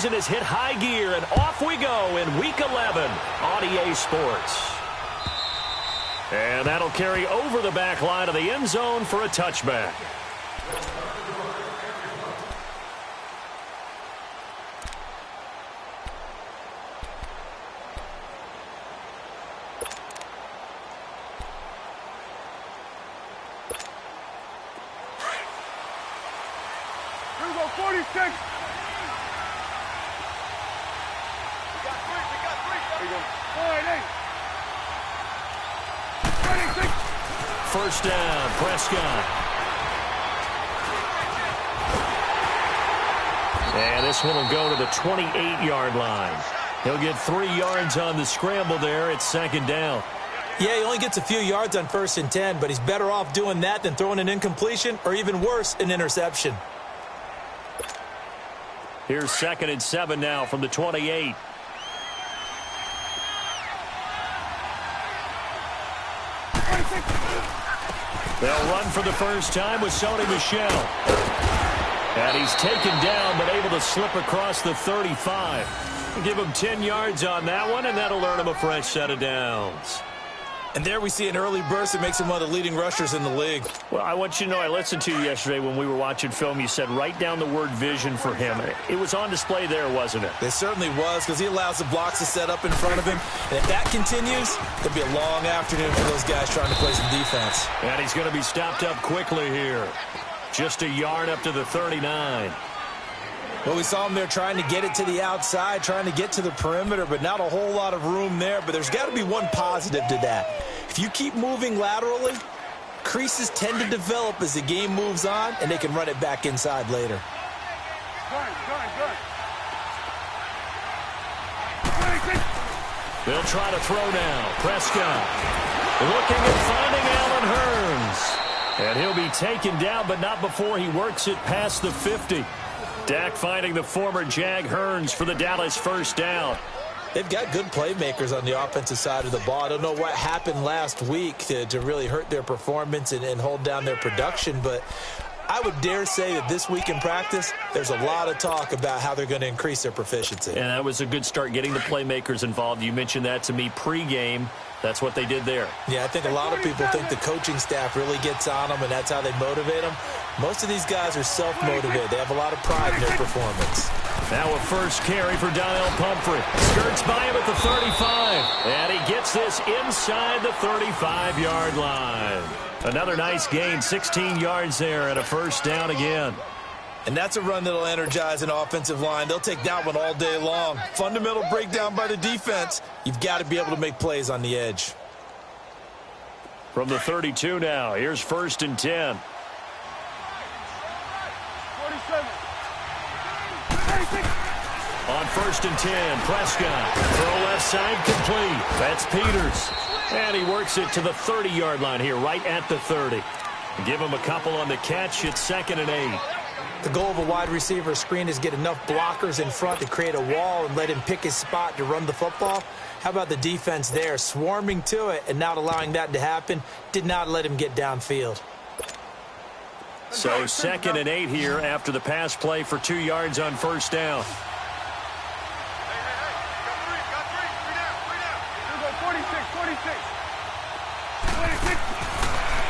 season has hit high gear, and off we go in Week 11 on EA Sports. And that'll carry over the back line of the end zone for a touchback. Here we go, 46. We got three. Here we go. 26. First down, Prescott. And this one will go to the 28-yard line. He'll get 3 yards on the scramble there. It's second down. Yeah, he only gets a few yards on 1st and 10, but he's better off doing that than throwing an incompletion or even worse, an interception. Here's 2nd and 7 now from the 28. They'll run for the first time with Sony Michel. And he's taken down but able to slip across the 35. Give him 10 yards on that one, and that'll earn him a fresh set of downs. And there we see an early burst that makes him one of the leading rushers in the league. Well, I want you to know, I listened to you yesterday when we were watching film. You said write down the word vision for him. It was on display there, wasn't it? It certainly was, because he allows the blocks to set up in front of him. And if that continues, it'll be a long afternoon for those guys trying to play some defense. And he's going to be stopped up quickly here. Just a yard up to the 39. Well, we saw him there trying to get it to the outside, trying to get to the perimeter, but not a whole lot of room there. But there's got to be one positive to that. If you keep moving laterally, creases tend to develop as the game moves on, and they can run it back inside later. Good. They'll try to throw now. Prescott looking and finding Allen Hurns. And he'll be taken down, but not before he works it past the 50. Dak finding the former Jag Hurns for the Dallas first down. They've got good playmakers on the offensive side of the ball. I don't know what happened last week to really hurt their performance and hold down their production, but I would dare say that this week in practice, there's a lot of talk about how they're going to increase their proficiency. And that was a good start, getting the playmakers involved. You mentioned that to me pregame. That's what they did there. Yeah, I think a lot of people think the coaching staff really gets on them, and that's how they motivate them. Most of these guys are self-motivated. They have a lot of pride in their performance. Now a first carry for Donnell Pumphrey. Skirts by him at the 35. And he gets this inside the 35-yard line. Another nice gain, 16 yards there, and a first down again. And that's a run that'll energize an offensive line. They'll take that one all day long. Fundamental breakdown by the defense. You've got to be able to make plays on the edge. From the 32 now, here's 1st and 10. 47. On 1st and 10, Prescott. Throw left side complete. That's Peters. And he works it to the 30-yard line here, right at the 30. Give him a couple on the catch. It's 2nd and 8. The goal of a wide receiver screen is get enough blockers in front to create a wall and let him pick his spot to run the football. How about the defense there, swarming to it and not allowing that to happen? Did not let him get downfield. So 2nd and 8 here after the pass play for 2 yards on first down. Got three down. Here we go, 46.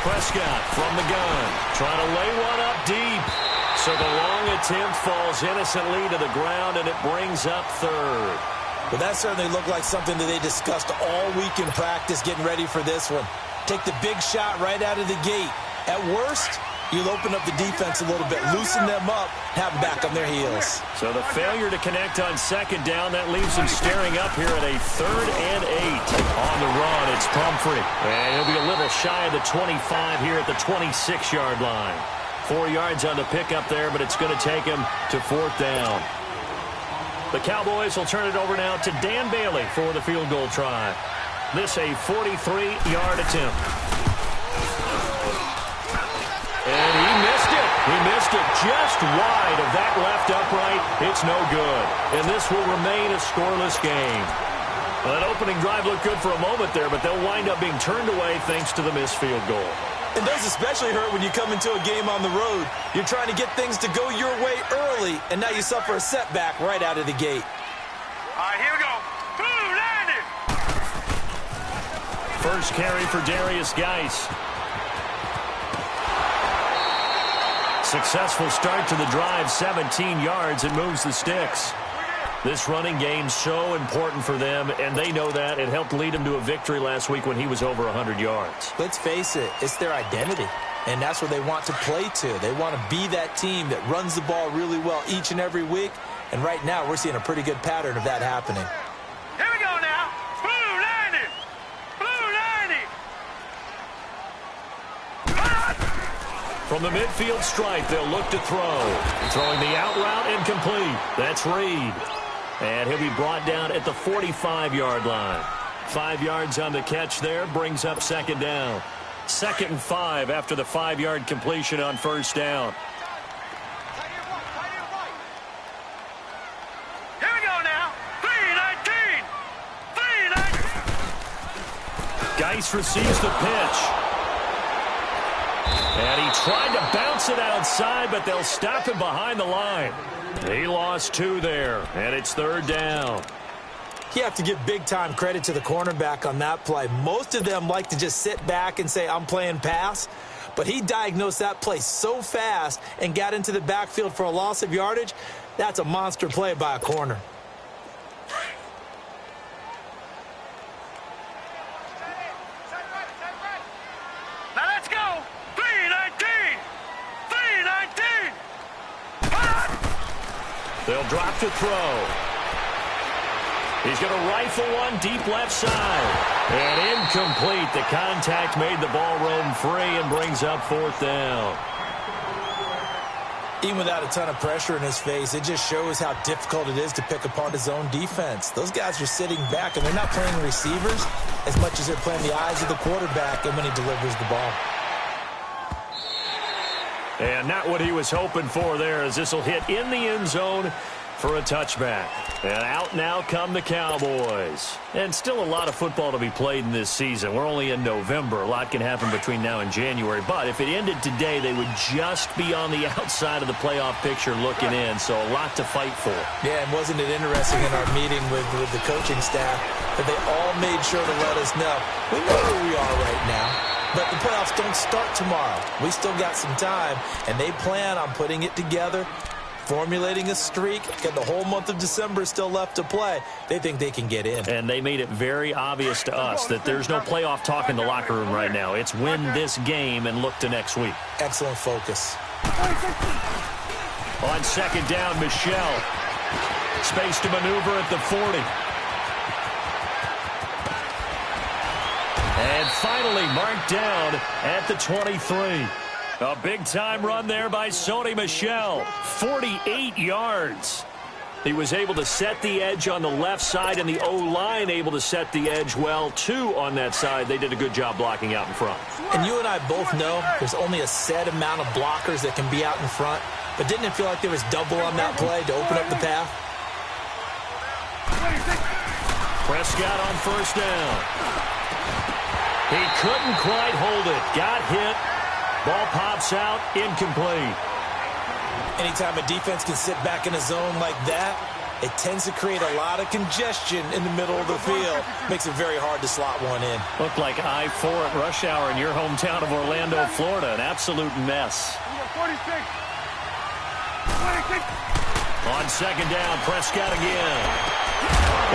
Prescott from the gun, trying to lay one up deep. So the long attempt falls innocently to the ground, and it brings up 3rd. But that certainly looked like something that they discussed all week in practice, getting ready for this one. Take the big shot right out of the gate. At worst, you'll open up the defense a little bit, loosen them up, have them back on their heels. So the failure to connect on 2nd down, that leaves him staring up here at a 3rd and 8. On the run, it's Pumphrey. And he'll be a little shy of the 25 here at the 26-yard line. 4 yards on the pickup there, but it's going to take him to 4th down. The Cowboys will turn it over now to Dan Bailey for the field goal try. This a 43-yard attempt. And he missed it. He missed it just wide of that left upright. It's no good. And this will remain a scoreless game. Well, that opening drive looked good for a moment there, but they'll wind up being turned away thanks to the missed field goal. And those especially hurt when you come into a game on the road. You're trying to get things to go your way early, and now you suffer a setback right out of the gate. All right, here we go. First carry for Darius Geis. Successful start to the drive, 17 yards, and moves the sticks. This running game's so important for them, and they know that. It helped lead them to a victory last week when he was over 100 yards. Let's face it, it's their identity, and that's what they want to play to. They want to be that team that runs the ball really well each and every week, and right now we're seeing a pretty good pattern of that happening. Here we go now. Blue 90. From the midfield stripe, they'll look to throw. Throwing the out route incomplete. That's Reed. And he'll be brought down at the 45-yard line. 5 yards on the catch there, brings up second down. 2nd and 5 after the 5-yard completion on first down. Here we go now. 319. Geis receives the pitch. And he tried to bounce it outside, but they'll stop him behind the line. He lost 2 there, and it's 3rd down. You have to give big-time credit to the cornerback on that play. Most of them like to just sit back and say, I'm playing pass. But he diagnosed that play so fast and got into the backfield for a loss of yardage. That's a monster play by a corner. Now let's go. 319. They'll drop to throw. He's going to rifle one deep left side. And incomplete. The contact made the ball roam free and brings up 4th down. Even without a ton of pressure in his face, it just shows how difficult it is to pick apart his own defense. Those guys are sitting back, and they're not playing receivers as much as they're playing the eyes of the quarterback and when he delivers the ball. And not what he was hoping for there, as this will hit in the end zone for a touchback. And out now come the Cowboys. And still a lot of football to be played in this season. We're only in November. A lot can happen between now and January. But if it ended today, they would just be on the outside of the playoff picture looking in. So a lot to fight for. Yeah, and wasn't it interesting in our meeting with the coaching staff that they all made sure to let us know, we know where we are right now. But the playoffs don't start tomorrow. We still got some time, and they plan on putting it together, formulating a streak. Got the whole month of December still left to play. They think they can get in. And they made it very obvious to us that there's no playoff talk in the locker room right now. It's win this game and look to next week. Excellent focus. On 2nd down, Michelle. Space to maneuver at the 40. And finally marked down at the 23. A big-time run there by Sony Michel. 48 yards. He was able to set the edge on the left side, and the O-line able to set the edge well, too, on that side. They did a good job blocking out in front. And you and I both know there's only a set amount of blockers that can be out in front. But didn't it feel like there was double on that play to open up the path? Prescott on first down. He couldn't quite hold it. Got hit. Ball pops out. Incomplete. Anytime a defense can sit back in a zone like that, it tends to create a lot of congestion in the middle of the field. Makes it very hard to slot one in. Looked like I-4 at rush hour in your hometown of Orlando, Florida. An absolute mess. 46. On 2nd down, Prescott again.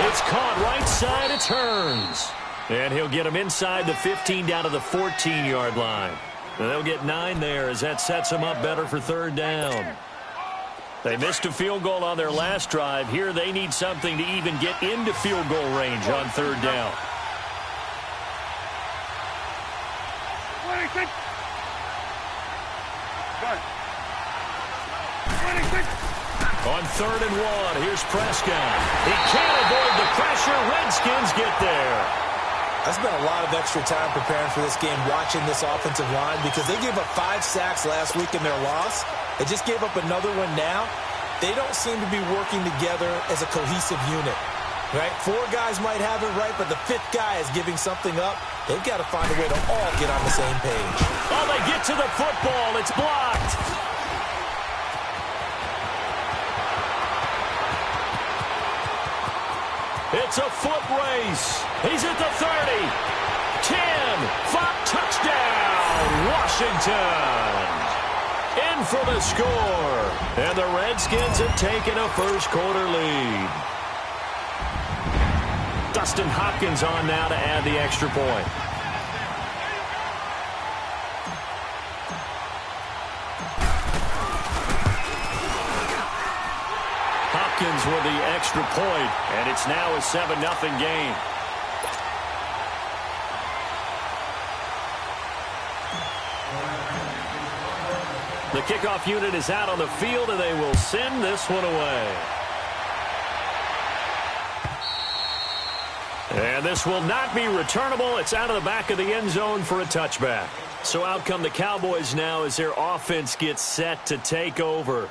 It's caught right side. It turns. And he'll get him inside the 15 down to the 14-yard line. And they'll get 9 there as that sets them up better for 3rd down. They missed a field goal on their last drive. Here they need something to even get into field goal range on 3rd down. 26. On 3rd and 1, here's Prescott. He can't avoid the pressure. Redskins get there. I spent a lot of extra time preparing for this game, watching this offensive line, because they gave up 5 sacks last week in their loss. They just gave up another one now. They don't seem to be working together as a cohesive unit, right? 4 guys might have it right, but the 5th guy is giving something up. They've got to find a way to all get on the same page. Oh, they get to the football. It's blocked. It's a foot race. He's at the 30. 10. 5. Touchdown, Washington. In for the score. And the Redskins have taken a first-quarter lead. Dustin Hopkins on now to add the extra point. Hopkins with the extra point, and it's now a 7-0 game. The kickoff unit is out on the field, and they will send this one away. And this will not be returnable. It's out of the back of the end zone for a touchback. So out come the Cowboys now as their offense gets set to take over.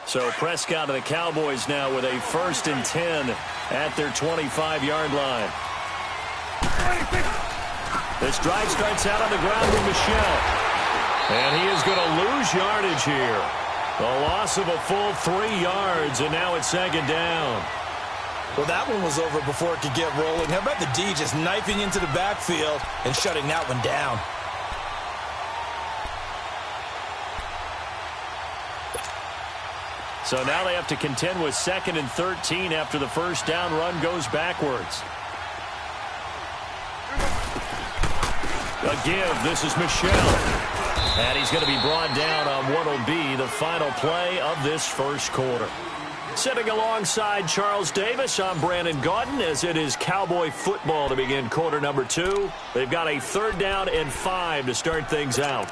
So Prescott of the Cowboys now with a 1st and 10 at their 25-yard line. This drive starts out on the ground with Michel. And he is going to lose yardage here. A loss of a full 3 yards, and now it's 2nd down. Well, that one was over before it could get rolling. How about the D just knifing into the backfield and shutting that one down? So now they have to contend with 2nd and 13 after the first down run goes backwards. A give. This is Michel. And he's going to be brought down on what will be the final play of this first quarter. Sitting alongside Charles Davis, I'm Brandon Gaudin as it is Cowboy football to begin quarter number 2. They've got a 3rd down and 5 to start things out.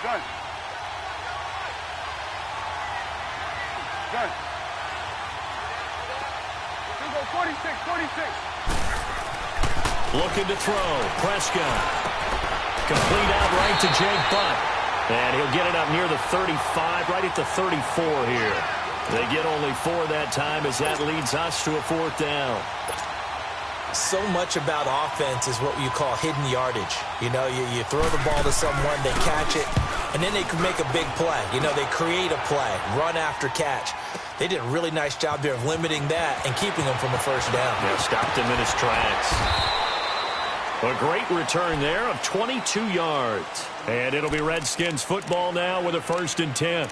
Good. Good. 46. Looking to throw. Prescott. Complete out right to Jake Butt. And he'll get it up near the 35, right at the 34 here. They get only 4 that time as that leads us to a 4th down. So much about offense is what you call hidden yardage. You know, you throw the ball to someone, they catch it, and then they can make a big play. You know, they create a play, run after catch. They did a really nice job there of limiting that and keeping him from a 1st down. Yeah, stopped him in his tracks. A great return there of 22 yards. And it'll be Redskins football now with a 1st and 10.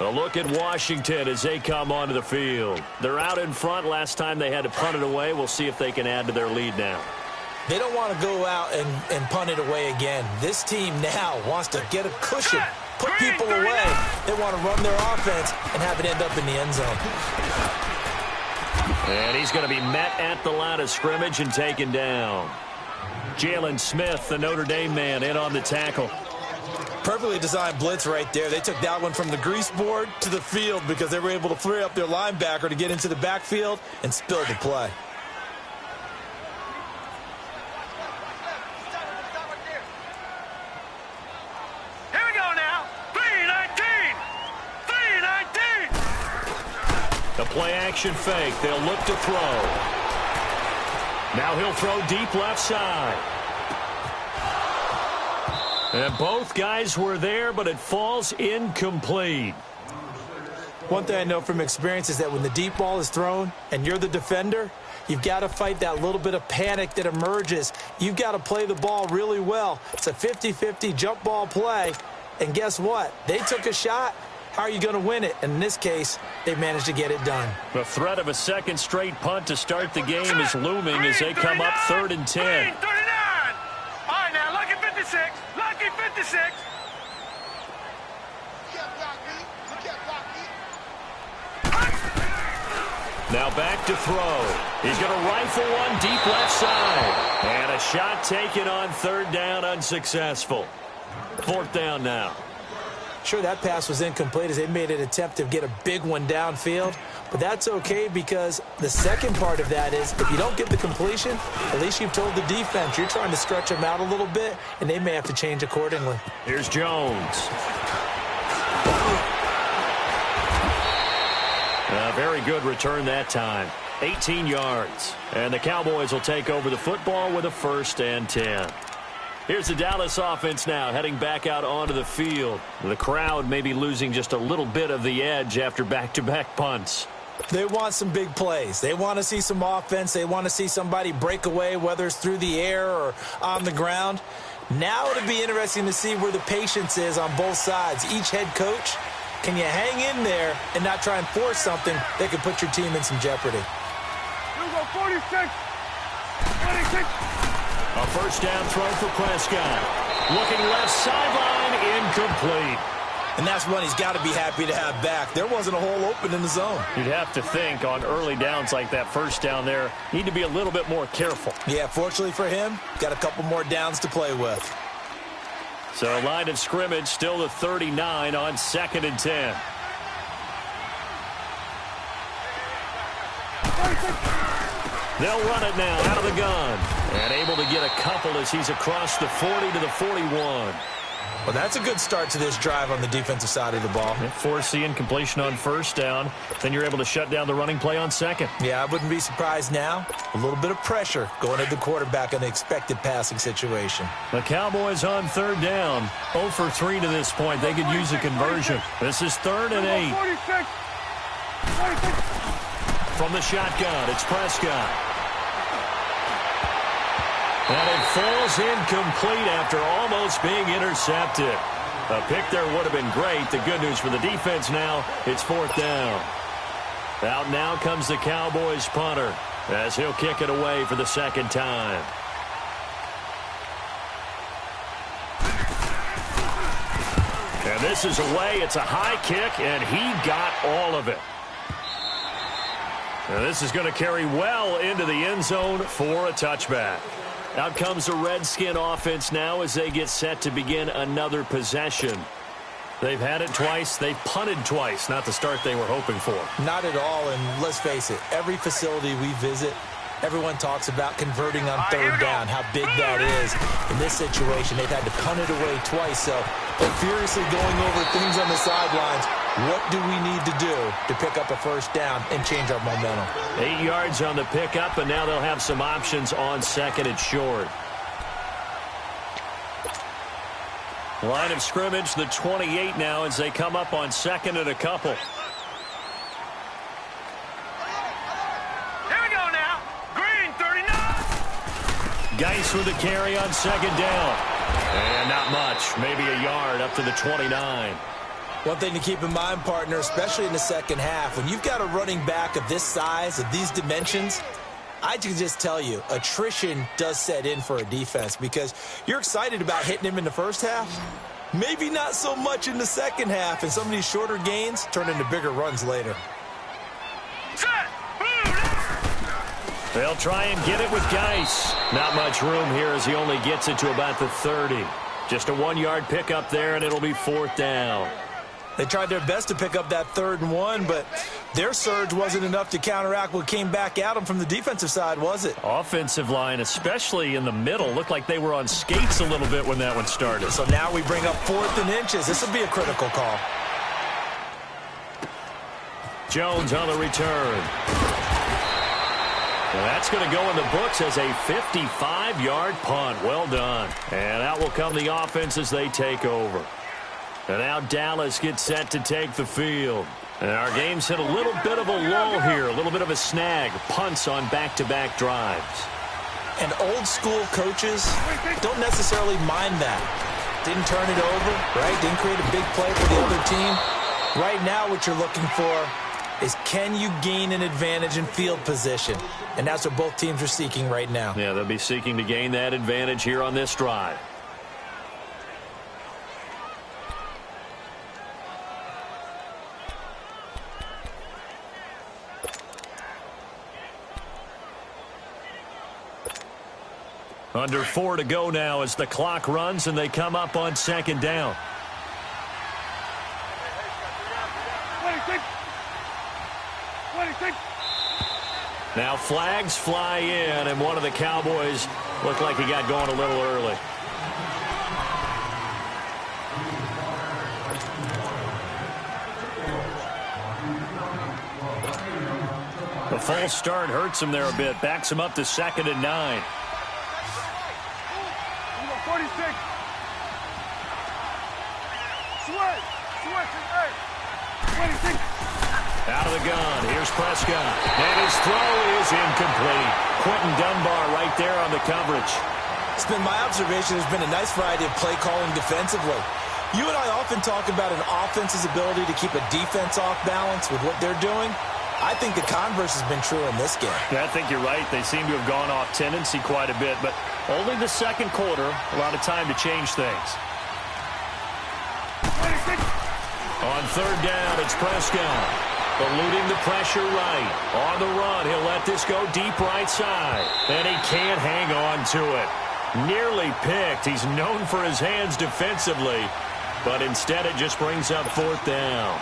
A look at Washington as they come onto the field. They're out in front. Last time they had to punt it away. We'll see if they can add to their lead now. They don't want to go out and punt it away again. This team now wants to get a cushion, put people away. They want to run their offense and have it end up in the end zone. And he's going to be met at the line of scrimmage and taken down. Jalen Smith, the Notre Dame man, in on the tackle. Perfectly designed blitz right there. They took that one from the grease board to the field because they were able to free up their linebacker to get into the backfield and spill the play. Here we go now. 3-19. 3-19. The play action fake. They'll look to throw. Now he'll throw deep left side. And both guys were there, but it falls incomplete. One thing I know from experience is that when the deep ball is thrown and you're the defender, you've got to fight that little bit of panic that emerges. You've got to play the ball really well. It's a 50-50 jump ball play. And guess what? They took a shot. How are you going to win it? And in this case, they managed to get it done. The threat of a 2nd straight punt to start the game is looming as they come up 3rd and 10. 39. All right, now, lucky 56. Lucky 56. Now back to throw. He's going to rifle one deep left side. And a shot taken on 3rd down, unsuccessful. 4th down now. Sure, that pass was incomplete as they made an attempt to get a big one downfield, but that's okay because the second part of that is if you don't get the completion, at least you've told the defense you're trying to stretch them out a little bit, and they may have to change accordingly. Here's Jones. A very good return that time. 18 yards. And the Cowboys will take over the football with a 1st and 10. Here's the Dallas offense now heading back out onto the field. The crowd may be losing just a little bit of the edge after back-to-back punts. They want some big plays. They want to see some offense. They want to see somebody break away, whether it's through the air or on the ground. Now it'll be interesting to see where the patience is on both sides. Each head coach, can you hang in there and not try and force something that could put your team in some jeopardy? You go 46. 26. A 1st down throw for Prescott. Looking left sideline, incomplete. And that's one he's got to be happy to have back. There wasn't a hole open in the zone. You'd have to think on early downs like that 1st down there, need to be a little bit more careful. Yeah, fortunately for him, got a couple more downs to play with. So line of scrimmage still the 39 on 2nd and 10. They'll run it now out of the gun. And able to get a couple as he's across the 40 to the 41. Well, that's a good start to this drive on the defensive side of the ball. Force the incompletion on 1st down. Then you're able to shut down the running play on 2nd. Yeah, I wouldn't be surprised now. A little bit of pressure going at the quarterback in an expected passing situation. The Cowboys on 3rd down. 0 for 3 to this point. They could use a conversion. This is 3rd and 8. 46. 46. From the shotgun, it's Prescott. And it falls incomplete after almost being intercepted. A pick there would have been great. The good news for the defense now, it's 4th down. Out now comes the Cowboys punter as he'll kick it away for the 2nd time. And this is away. It's a high kick, and he got all of it. And this is going to carry well into the end zone for a touchback. Out comes the Redskin offense now as they get set to begin another possession. They've had it twice. They've punted twice. Not the start they were hoping for. Not at all, and let's face it, every facility we visit, everyone talks about converting on 3rd down, how big that is. In this situation, they've had to punt it away twice, so they're furiously going over things on the sidelines. What do we need to do to pick up a 1st down and change our momentum? 8 yards on the pickup, and now they'll have some options on 2nd and short. Line of scrimmage, the 28 now as they come up on 2nd and a couple. Here we go now. Green, 39. Geis with the carry on 2nd down. And not much, maybe a yard up to the 29. One thing to keep in mind, partner, especially in the second half, when you've got a running back of this size, of these dimensions, I can just tell you, attrition does set in for a defense because you're excited about hitting him in the first half. Maybe not so much in the second half, and some of these shorter gains turn into bigger runs later. Set. They'll try and get it with Geis. Not much room here as he only gets it to about the 30. Just a 1-yard pickup there, and it'll be 4th down. They tried their best to pick up that 3rd and 1, but their surge wasn't enough to counteract what came back at them from the defensive side, was it? Offensive line, especially in the middle, looked like they were on skates a little bit when that one started. So now we bring up 4th and inches. This will be a critical call. Jones on the return. Well, that's going to go in the books as a 55-yard punt. Well done. And out will come the offense as they take over. And now Dallas gets set to take the field. And our game's hit a little bit of a lull here, a little bit of a snag. Punts on back-to-back drives. And old-school coaches don't necessarily mind that. Didn't turn it over, right? Didn't create a big play for the other team. Right now what you're looking for is can you gain an advantage in field position? And that's what both teams are seeking right now. Yeah, they'll be seeking to gain that advantage here on this drive. Under 4 to go now as the clock runs and they come up on 2nd down. 26. Now flags fly in, and one of the Cowboys looked like he got going a little early. The false start hurts him there a bit. Backs him up to 2nd and 9. 46. Switch. 26. Out of the gun. Here's Prescott. And his throw is incomplete. Quentin Dunbar right there on the coverage. It's been my observation there's been a nice variety of play calling defensively. You and I often talk about an offense's ability to keep a defense off balance with what they're doing. I think the converse has been true in this game. Yeah, I think you're right. They seem to have gone off tendency quite a bit, but only the second quarter, a lot of time to change things. 26. On 3rd down, it's Prescott. Eluding the pressure right. On the run, he'll let this go deep right side. And he can't hang on to it. Nearly picked. He's known for his hands defensively, but instead it just brings up 4th down.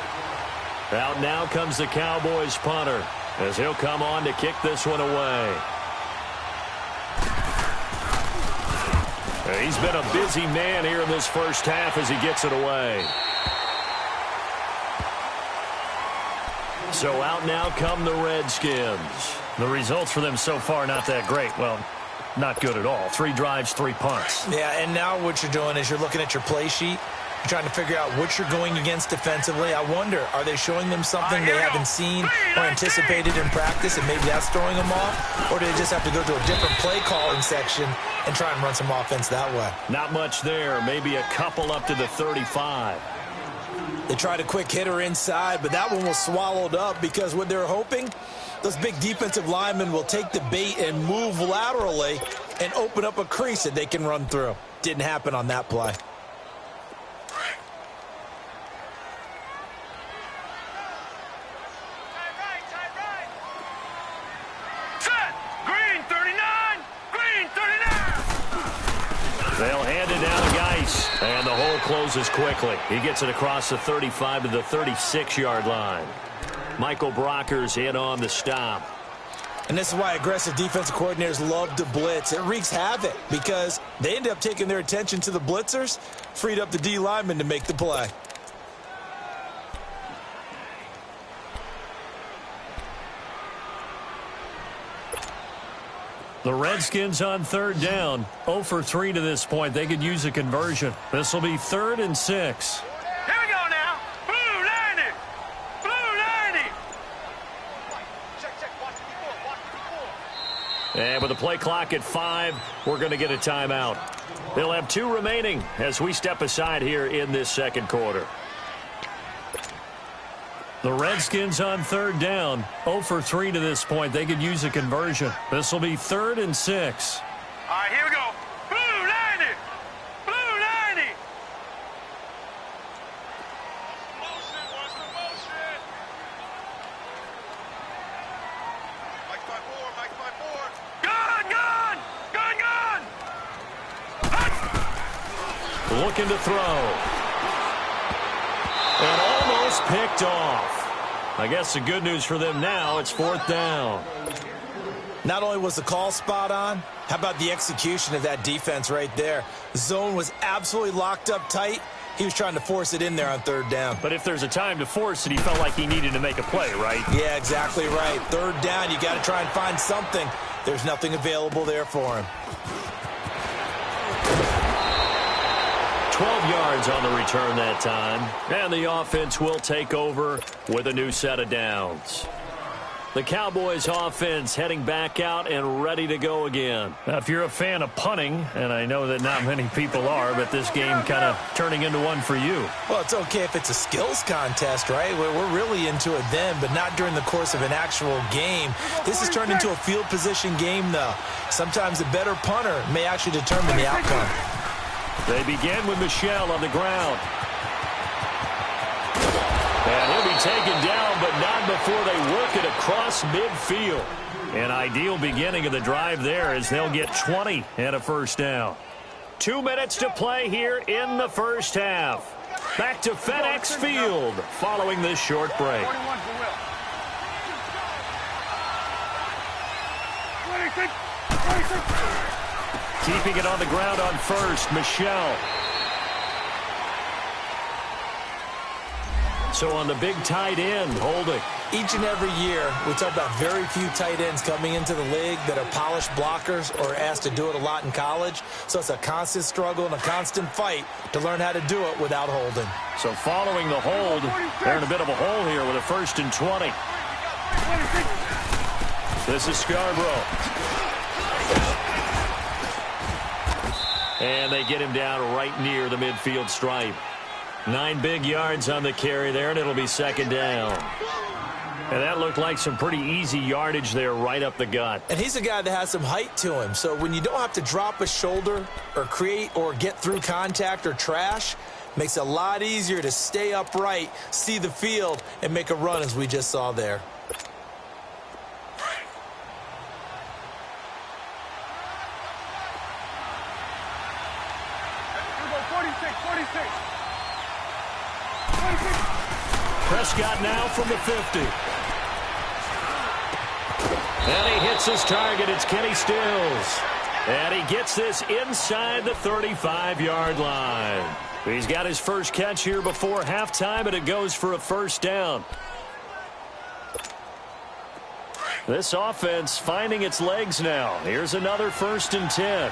Out now comes the Cowboys punter, as he'll come on to kick this one away. He's been a busy man here in this first half as he gets it away. So out now come the Redskins. The results for them so far not that great. Well, not good at all. 3 drives, 3 punts. Yeah, and now what you're doing is you're looking at your play sheet. You're trying to figure out what you're going against defensively. I wonder, are they showing them something they haven't seen or anticipated in practice, and maybe that's throwing them off? Or do they just have to go to a different play calling section and try and run some offense that way? Not much there. Maybe a couple up to the 35. They tried a quick hitter inside, but that one was swallowed up because what they're hoping, those big defensive linemen will take the bait and move laterally and open up a crease that they can run through. Didn't happen on that play. They'll hand it down to Geis, and the hole closes quickly. He gets it across the 35 to the 36-yard line. Michael Brocker's in on the stop. And this is why aggressive defensive coordinators love to blitz. It wreaks havoc because they end up taking their attention to the blitzers, freed up the D lineman to make the play. The Redskins on 3rd down. 0 for 3 to this point. They could use a conversion. This will be 3rd and 6. Here we go now. Blue 90. Blue 90. Check. Watch the And with the play clock at 5, we're going to get a timeout. They'll have 2 remaining as we step aside here in this second quarter. The Redskins on 3rd down. 0 for 3 to this point. They could use a conversion. This will be 3rd and 6. All right, here we go. Blue 90. Blue 90. Motion. Watch the motion. Mike 5-4. Gun. Looking to throw. And almost picked off. I guess the good news for them now, it's 4th down. Not only was the call spot on, how about the execution of that defense right there? The zone was absolutely locked up tight. He was trying to force it in there on 3rd down. But if there's a time to force it, he felt like he needed to make a play, right? Yeah, exactly right. 3rd down, you got to try and find something. There's nothing available there for him. 12 yards on the return that time. And the offense will take over with a new set of downs. The Cowboys offense heading back out and ready to go again. Now, if you're a fan of punting, and I know that not many people are, but this game kind of turning into one for you. Well, it's okay if it's a skills contest, right? We're really into it then, but not during the course of an actual game. This has turned into a field position game, though. Sometimes a better punter may actually determine the outcome. They begin with Michel on the ground. And he'll be taken down, but not before they work it across midfield. An ideal beginning of the drive there as they'll get 20 and a first down. 2 minutes to play here in the first half. Back to FedEx Field following this short break. 26, 26. Keeping it on the ground on first, Michelle. So on the big tight end, Holding. Each and every year, we talk about very few tight ends coming into the league that are polished blockers or asked to do it a lot in college. So it's a constant struggle and a constant fight to learn how to do it without holding. So following the hold, they're in a bit of a hole here with a 1st and 20. This is Scarborough. And they get him down right near the midfield stripe. 9 big yards on the carry there, and it'll be 2nd down. And that looked like some pretty easy yardage there right up the gut. And he's a guy that has some height to him. So when you don't have to drop a shoulder or create or get through contact or trash, makes it a lot easier to stay upright, see the field, and make a run as we just saw there. Prescott now from the 50. And he hits his target. It's Kenny Stills. And he gets this inside the 35-yard line. He's got his first catch here before halftime, and it goes for a 1st down. This offense finding its legs now. Here's another 1st and 10.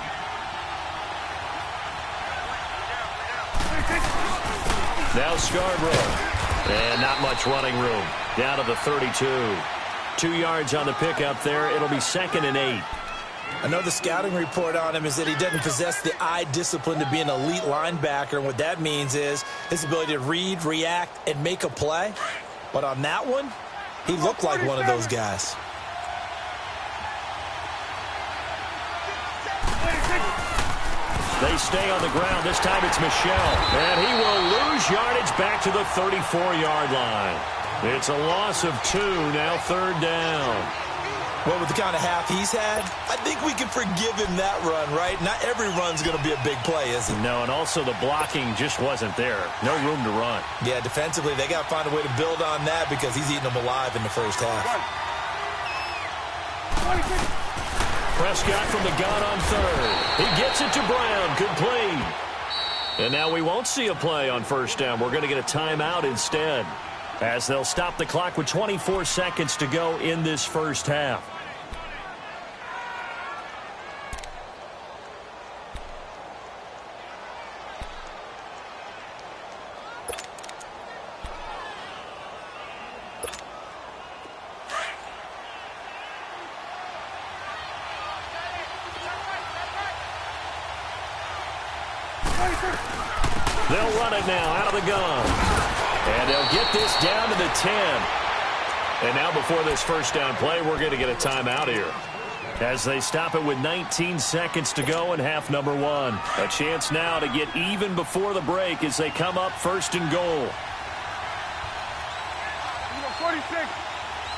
Now Scarborough. And not much running room. Down to the 32. 2 yards on the pickup there. It'll be 2nd and 8. I know the scouting report on him is that he doesn't possess the eye discipline to be an elite linebacker. And what that means is his ability to read, react, and make a play. But on that one, he looked like one of those guys. They stay on the ground. This time it's Michelle. And he will lose yardage back to the 34-yard line. It's a loss of 2, now 3rd down. Well, with the kind of half he's had, I think we can forgive him that run, right? Not every run's going to be a big play, is it? No, and also the blocking just wasn't there. No room to run. Yeah, defensively, they got to find a way to build on that because he's eating them alive in the first half. Prescott from the gun on 3rd. He gets it to Brown. Complete. And now we won't see a play on 1st down. We're going to get a timeout instead, as they'll stop the clock with 24 seconds to go in this first half. They'll run it now out of the gun. And they'll get this down to the 10. And now before this 1st down play, we're going to get a timeout here, as they stop it with 19 seconds to go in half number 1. A chance now to get even before the break as they come up 1st and goal. 46.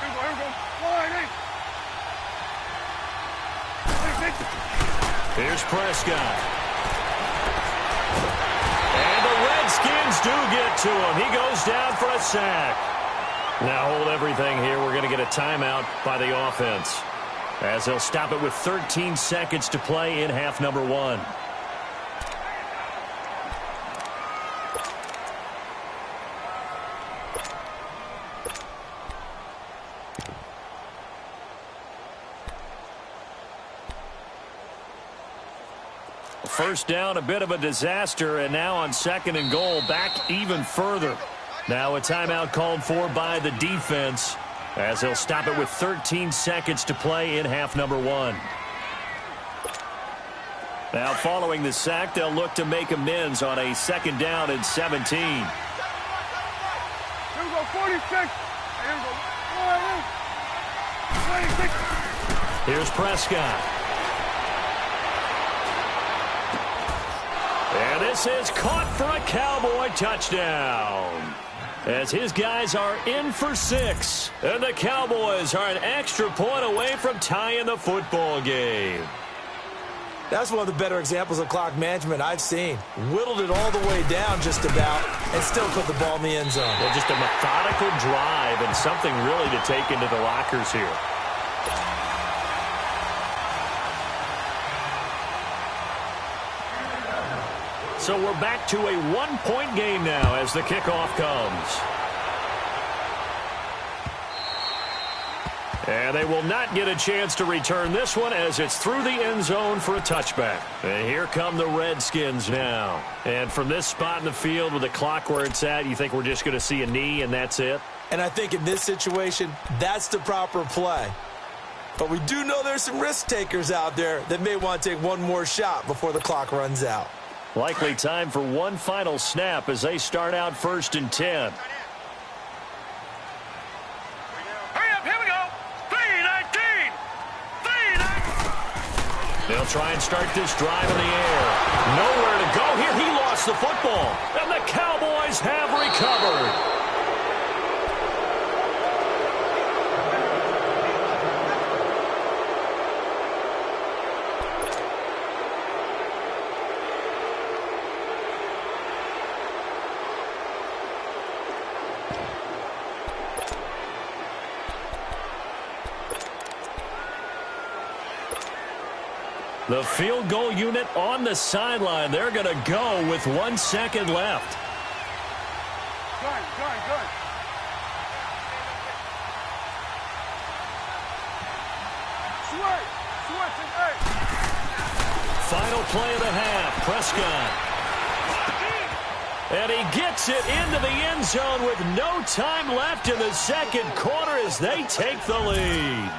Here we go. Here's Prescott. And the Redskins do get to him. He goes down for a sack. Now hold everything here. We're going to get a timeout by the offense, as they'll stop it with 13 seconds to play in half number 1. First down, a bit of a disaster, and now on 2nd and goal, back even further. Now a timeout called for by the defense, as they'll stop it with 13 seconds to play in half number 1. Now following the sack, they'll look to make amends on a 2nd down and 17. Here we go, 46. Here we go. 26. Here's Prescott. And this is caught for a Cowboy touchdown, as his guys are in for 6. And the Cowboys are an extra point away from tying the football game. That's one of the better examples of clock management I've seen. Whittled it all the way down just about and still put the ball in the end zone. Well, just a methodical drive and something really to take into the lockers here. So we're back to a one-point game now as the kickoff comes. And they will not get a chance to return this one as it's through the end zone for a touchback. And here come the Redskins now. And from this spot in the field with the clock where it's at, you think we're just going to see a knee and that's it? And I think in this situation, that's the proper play. But we do know there's some risk takers out there that may want to take one more shot before the clock runs out. Likely time for one final snap as they start out 1st and 10. They'll try and start this drive in the air. Nowhere to go here. He lost the football. And the Cowboys have recovered. The field goal unit on the sideline. They're going to go with 1 second left. Good. Final play of the half. Prescott. And he gets it into the end zone with no time left in the second quarter as they take the lead.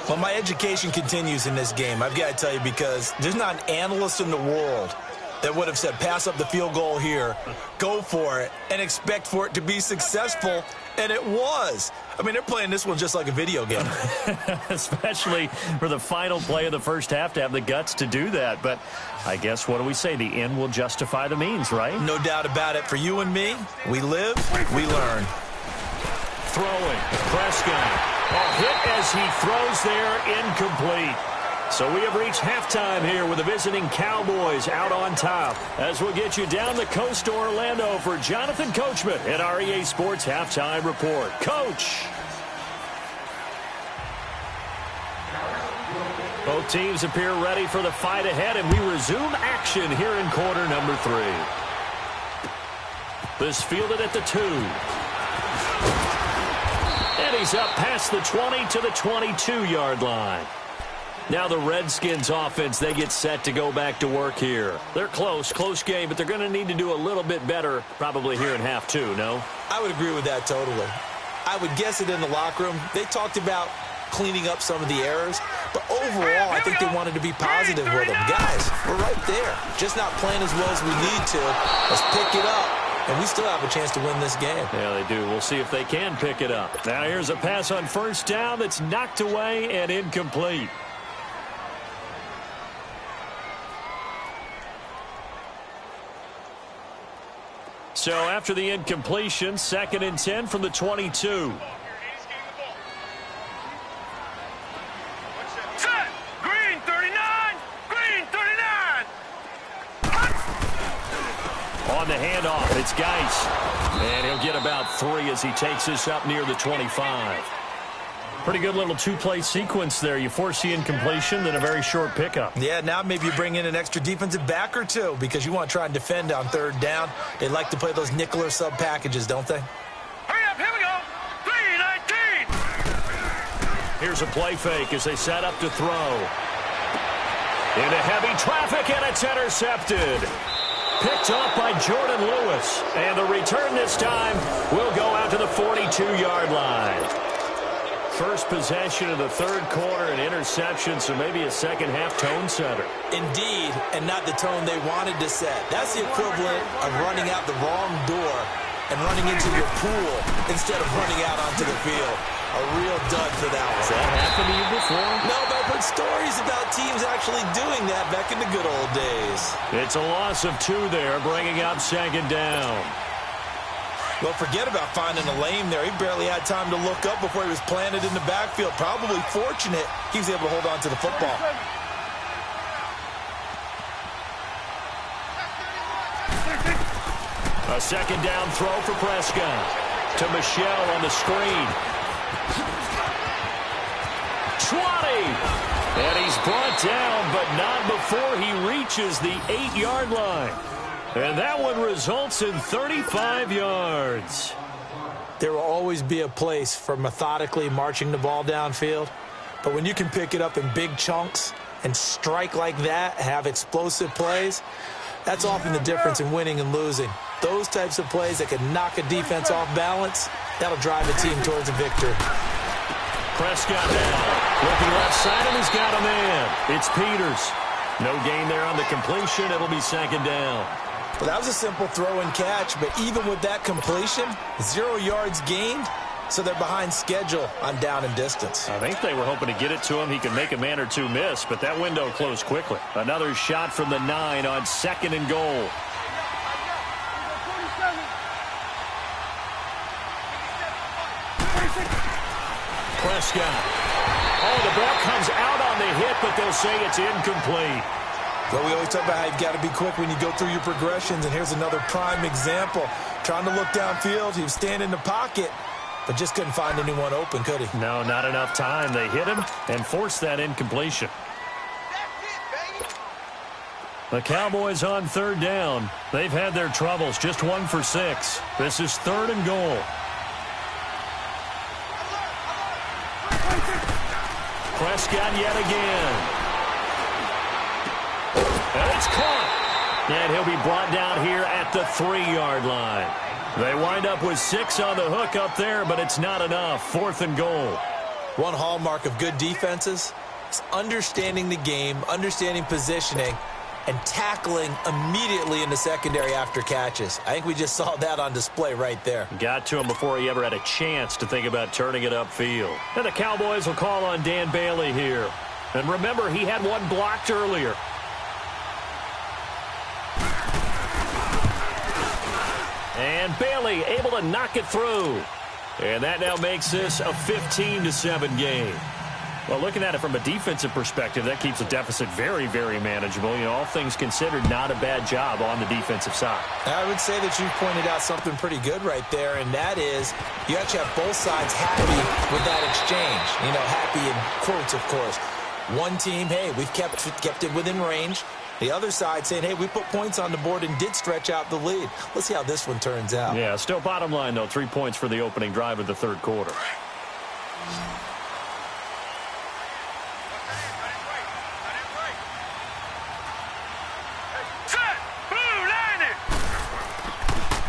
Well, my education continues in this game, I've got to tell you, because there's not an analyst in the world that would have said pass up the field goal here, go for it, and expect for it to be successful, and it was. I mean, they're playing this one just like a video game. Especially for the final play of the first half to have the guts to do that. But I guess, what do we say? The end will justify the means, right? No doubt about it. For you and me, we live, we learn. Throwing, Prescott. A hit as he throws there, incomplete. So we have reached halftime here with the visiting Cowboys out on top. As we'll get you down the coast to Orlando for Jonathan Coachman at our EA Sports Halftime Report. Coach. Both teams appear ready for the fight ahead, and we resume action here in quarter number 3. This fielded at the 2. And he's up past the 20 to the 22-yard line. Now the Redskins offense, they get set to go back to work here. They're close game, but they're going to need to do a little bit better probably here in half 2, no? I would agree with that totally. I would guess it in the locker room. They talked about cleaning up some of the errors, but overall, I think they wanted to be positive with them. Guys, we're right there. Just not playing as well as we need to. Let's pick it up. And we still have a chance to win this game. Yeah, they do. We'll see if they can pick it up. Now here's a pass on first down that's knocked away and incomplete. So after the incompletion, 2nd and 10 from the 22. Set! Green 39! Green 39! On the handoff, it's Geis. And he'll get about 3 as he takes this up near the 25. Pretty good little two-play sequence there. You force the incompletion, then a very short pickup. Yeah, now maybe you bring in an extra defensive back or two because you want to try and defend on 3rd down. They like to play those nickel or sub packages, don't they? Hurry up, here we go! 3-19! Here's a play fake as they set up to throw. Into heavy traffic, and it's intercepted. Picked off by Jordan Lewis. And the return this time will go out to the 42-yard line. First possession of the 3rd quarter, an interception, so maybe a second-half tone setter. Indeed, and not the tone they wanted to set. That's the equivalent of running out the wrong door and running into your pool instead of running out onto the field. A real dud for that one. Has that happened to you before? No, but I've heard stories about teams actually doing that back in the good old days. It's a loss of 2 there, bringing up 2nd down. Well, forget about finding a lane there. He barely had time to look up before he was planted in the backfield. Probably fortunate he was able to hold on to the football. A 2nd down throw for Prescott. To Michelle on the screen. 20! And he's brought down, but not before he reaches the 8-yard line. And that one results in 35 yards. There will always be a place for methodically marching the ball downfield. But when you can pick it up in big chunks and strike like that, have explosive plays, that's often the difference in winning and losing. Those types of plays that can knock a defense off balance, that'll drive a team towards a victory. Prescott down. Looking left side, and he's got a man. It's Peters. No gain there on the completion. It'll be second down. Well, that was a simple throw and catch, but even with that completion, 0 yards gained, so they're behind schedule on down and distance. I think they were hoping to get it to him. He could make a man or two miss, but that window closed quickly. Another shot from the 9 on 2nd and goal. Prescott. Oh, the ball comes out on the hit, but they'll say it's incomplete. Well, we always talk about how you've got to be quick when you go through your progressions, and here's another prime example. Trying to look downfield, he was standing in the pocket, but just couldn't find anyone open, could he? No, not enough time. They hit him and forced that incompletion. The Cowboys on 3rd down. They've had their troubles, just 1 for 6. This is 3rd and goal. Prescott yet again. And it's caught. And he'll be brought down here at the 3-yard line. They wind up with 6 on the hook up there, but it's not enough. 4th and goal. One hallmark of good defenses is understanding the game, understanding positioning, and tackling immediately in the secondary after catches. I think we just saw that on display right there. Got to him before he ever had a chance to think about turning it upfield. And the Cowboys will call on Dan Bailey here. And remember, he had one blocked earlier. And Bailey able to knock it through. And that now makes this a 15-7 game. Well, looking at it from a defensive perspective, that keeps the deficit very, very manageable. You know, all things considered, not a bad job on the defensive side. I would say that you've pointed out something pretty good right there, and that is you actually have both sides happy with that exchange. You know, happy in quotes, of course. One team, hey, we've kept it within range. The other side saying, hey, we put points on the board and did stretch out the lead. Let's see how this one turns out. Yeah, still bottom line, though, 3 points for the opening drive of the 3rd quarter.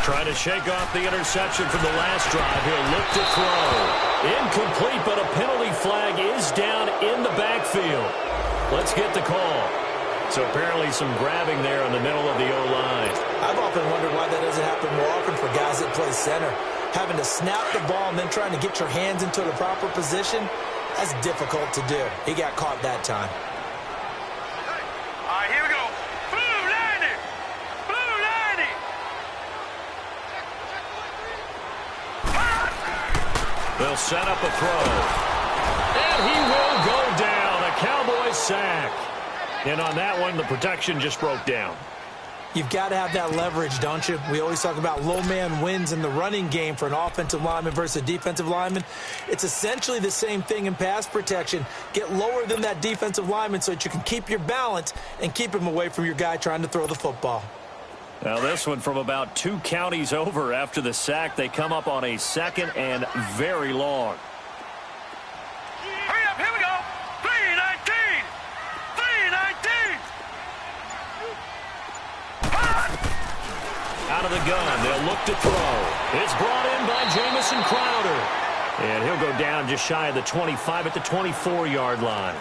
Trying to shake off the interception from the last drive. He'll look to throw. Incomplete, but a penalty flag is down in the backfield. Let's get the call. So apparently some grabbing there in the middle of the O-line. I've often wondered why that doesn't happen more often for guys that play center. Having to snap the ball and then trying to get your hands into the proper position, that's difficult to do. He got caught that time. All right, here we go. Blue lining! Blue lining! They'll set up a throw. And he will go down. A Cowboys sack. And on that one, the protection just broke down. You've got to have that leverage, don't you? We always talk about low man wins in the running game for an offensive lineman versus a defensive lineman. It's essentially the same thing in pass protection. Get lower than that defensive lineman so that you can keep your balance and keep him away from your guy trying to throw the football. Now this one from about 2 counties over after the sack. They come up on a 2nd and very long. Hurry up, here we go. 3-19. 3-19. Out of the gun, they'll look to throw. It's brought in by Jamison Crowder. And he'll go down just shy of the 25 at the 24-yard line.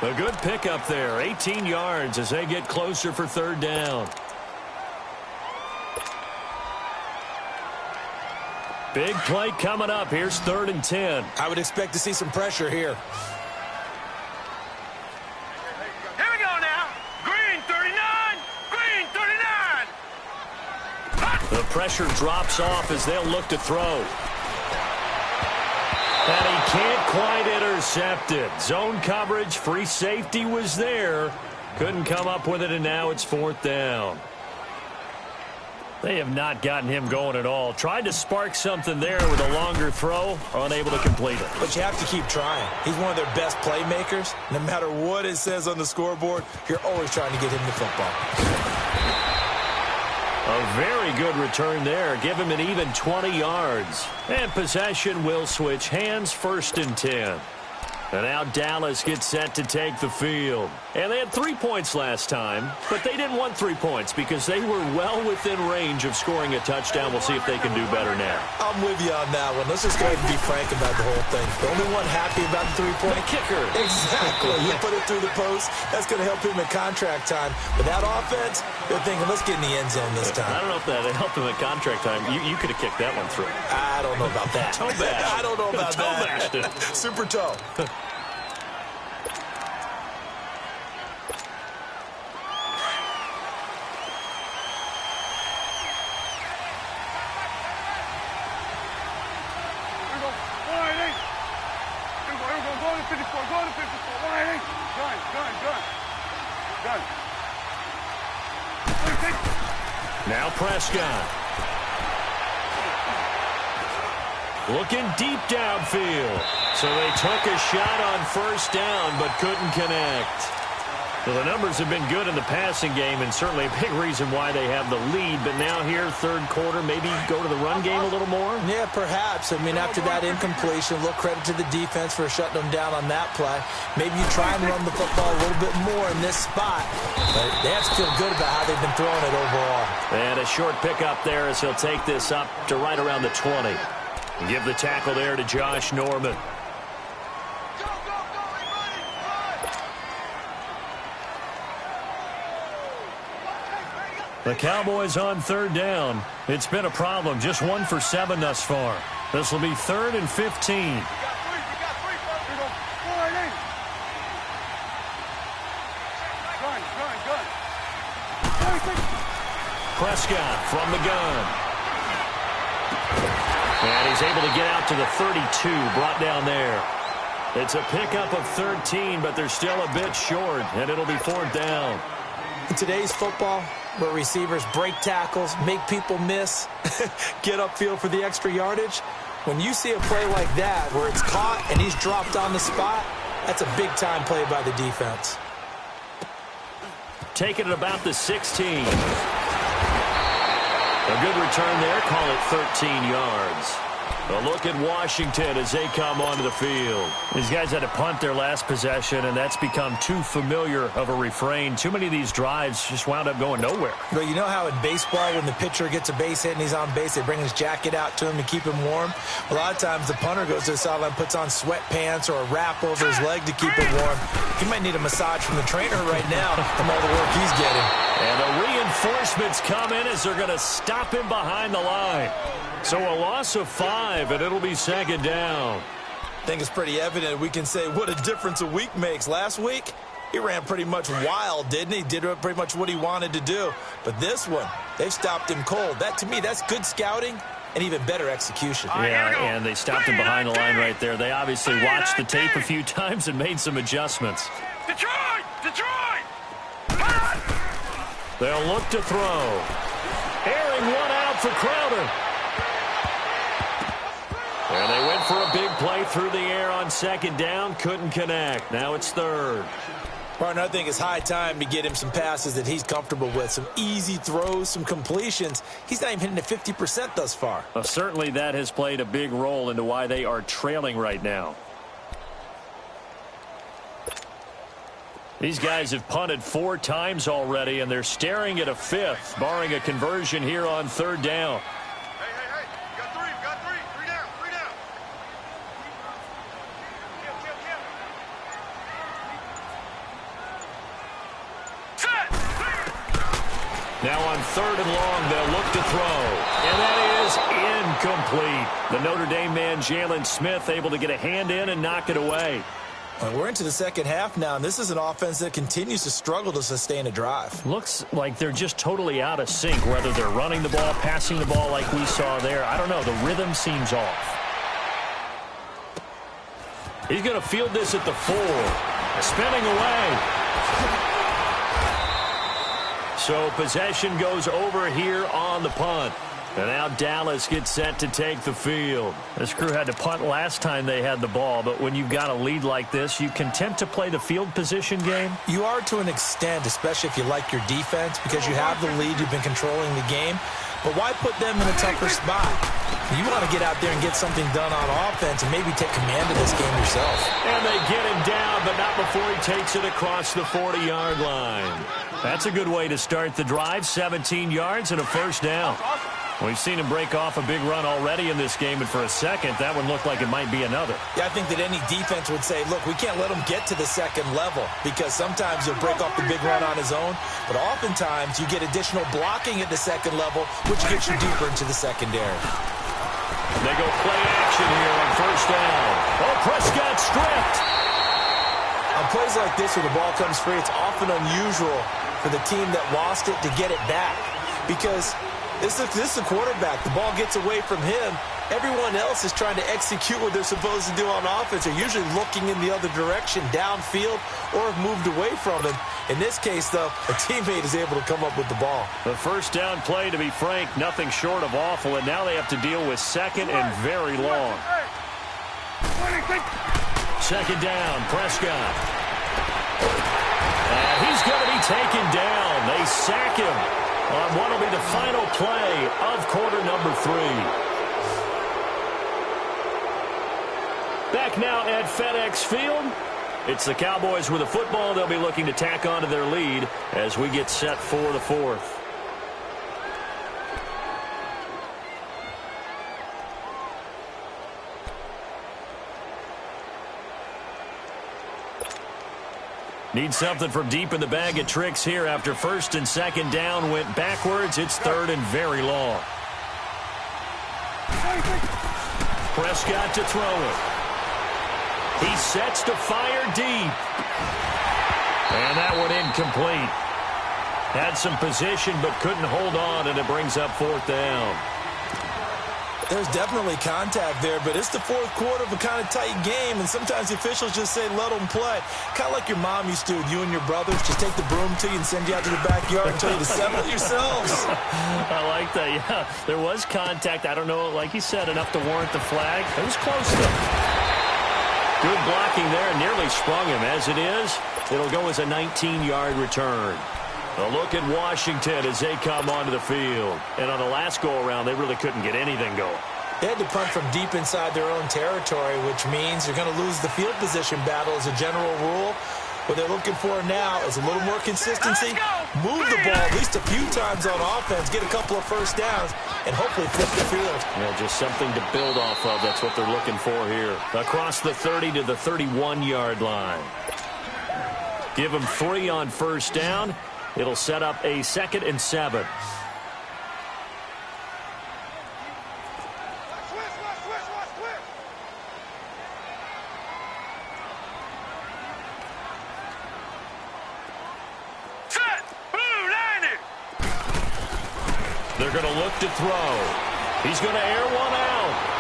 A good pickup there, 18 yards as they get closer for 3rd down. Big play coming up. Here's 3rd and 10. I would expect to see some pressure here. Here we go now. Green 39. Green 39. The pressure drops off as they'll look to throw. And he can't quite intercept it. Zone coverage, free safety was there. Couldn't come up with it, and now it's 4th down. They have not gotten him going at all. Tried to spark something there with a longer throw, unable to complete it. But you have to keep trying. He's one of their best playmakers. No matter what it says on the scoreboard, you're always trying to get him the football. A very good return there. Give him an even 20 yards. And possession will switch hands, 1st and 10. And now Dallas gets set to take the field. And they had 3 points last time, but they didn't want 3 points because they were well within range of scoring a touchdown. We'll see if they can do better now. I'm with you on that one. Let's just go ahead and be frank about the whole thing. The only one happy about the 3-point kicker. Exactly. You put it through the post. That's going to help him in contract time. But that offense, they're thinking, let's get in the end zone this time. I don't know if that helped him at contract time. You could have kicked that one through. I don't know about that. Toe bash. I don't know about toe that. Bashed it. Super toe. Now Prescott. Looking deep downfield. So they took a shot on 1st down, but couldn't connect. Well, the numbers have been good in the passing game, and certainly a big reason why they have the lead. But now here, 3rd quarter, maybe go to the run game a little more? Yeah, perhaps. I mean, after that incompletion, a little credit to the defense for shutting them down on that play. Maybe you try and run the football a little bit more in this spot. But they have to feel good about how they've been throwing it overall. And a short pickup there as he'll take this up to right around the 20. And give the tackle there to Josh Norman. The Cowboys on 3rd down. It's been a problem. Just 1 for 7 thus far. This will be 3rd and 15. Prescott from the gun. And he's able to get out to the 32, brought down there. It's a pickup of 13, but they're still a bit short, and it'll be 4th down. In today's football, where receivers break tackles, make people miss, get upfield for the extra yardage, when you see a play like that where it's caught and he's dropped on the spot, that's a big-time play by the defense. Taking it about the 16. A good return there, call it 13 yards. A look at Washington as they come onto the field. These guys had to punt their last possession, and that's become too familiar of a refrain. Too many of these drives just wound up going nowhere. Well, you know how in baseball, when the pitcher gets a base hit and he's on base, they bring his jacket out to him to keep him warm? A lot of times the punter goes to the sideline, puts on sweatpants or a wrap over his leg to keep him warm. He might need a massage from the trainer right now from all the work he's getting. And the reinforcements come in as they're going to stop him behind the line. So a loss of 5, and it'll be 2nd down. I think it's pretty evident. We can say what a difference a week makes. Last week, he ran pretty much wild, didn't he? Did pretty much what he wanted to do. But this one, they've stopped him cold. That, to me, that's good scouting and even better execution. Yeah, and they stopped him behind the line right there. They obviously watched the tape a few times and made some adjustments. Detroit! Detroit! They'll look to throw. Airing one out for Crowder. And they went for a big play through the air on 2nd down. Couldn't connect. Now it's 3rd. Partner, I think it's high time to get him some passes that he's comfortable with. Some easy throws, some completions. He's not even hitting at 50% thus far. Well, certainly that has played a big role into why they are trailing right now. These guys have punted 4 times already, and they're staring at a 5th, barring a conversion here on 3rd down. Now on 3rd and long, they'll look to throw. And that is incomplete. The Notre Dame man, Jalen Smith, able to get a hand in and knock it away. Well, we're into the 2nd half now, and this is an offense that continues to struggle to sustain a drive. Looks like they're just totally out of sync, whether they're running the ball, passing the ball like we saw there. I don't know. The rhythm seems off. He's going to field this at the 4. Spinning away. So possession goes over here on the punt. And now Dallas gets set to take the field. This crew had to punt last time they had the ball, but when you've got a lead like this, you content to play the field position game? You are to an extent, especially if you like your defense, because you have the lead, you've been controlling the game. But why put them in a tougher spot? You want to get out there and get something done on offense and maybe take command of this game yourself. And they get him down, but not before he takes it across the 40-yard line. That's a good way to start the drive, 17 yards and a first down. We've seen him break off a big run already in this game, and for a second, that one looked like it might be another. Yeah, I think that any defense would say, look, we can't let him get to the second level, because sometimes he'll break off the big run on his own, but oftentimes you get additional blocking at the second level, which gets you deeper into the secondary. They go play action here on first down. Oh, Prescott stripped. On plays like this where the ball comes free, it's often unusual for the team that lost it to get it back, because this is a quarterback. The ball gets away from him. Everyone else is trying to execute what they're supposed to do on offense. They're usually looking in the other direction, downfield, or have moved away from him. In this case, though, a teammate is able to come up with the ball. The first down play, to be frank, nothing short of awful, and now they have to deal with second and very long. Second down, Prescott. And he's going to be taken down. They sack him on what will be the final play of quarter number 3. Back now at FedEx Field. It's the Cowboys with the football. They'll be looking to tack on to their lead as we get set for the fourth. Need something from deep in the bag of tricks here after first and second down went backwards. It's third and very long. Prescott to throw it. He sets to fire deep. And that one incomplete. Had some position but couldn't hold on, and it brings up fourth down. There's definitely contact there, but it's the fourth quarter of a kind of tight game, and sometimes the officials just say, let them play. Kind of like your mom used to with you and your brothers. Just take the broom to you and send you out to the backyard and tell you to settle it yourselves. I like that, yeah. There was contact. I don't know, like you said, enough to warrant the flag. It was close, though. Good blocking there, nearly sprung him. As it is, it'll go as a 19-yard return. A look at Washington as they come onto the field. And on the last go-around, they really couldn't get anything going. They had to punt from deep inside their own territory, which means you're going to lose the field position battle as a general rule. What they're looking for now is a little more consistency, move the ball at least a few times on offense, get a couple of first downs, and hopefully flip the field. Yeah, just something to build off of. That's what they're looking for here. Across the 30 to the 31-yard line. Give them 3 on first down. It'll set up a 2nd and 7. They're going to look to throw. He's going to air one out.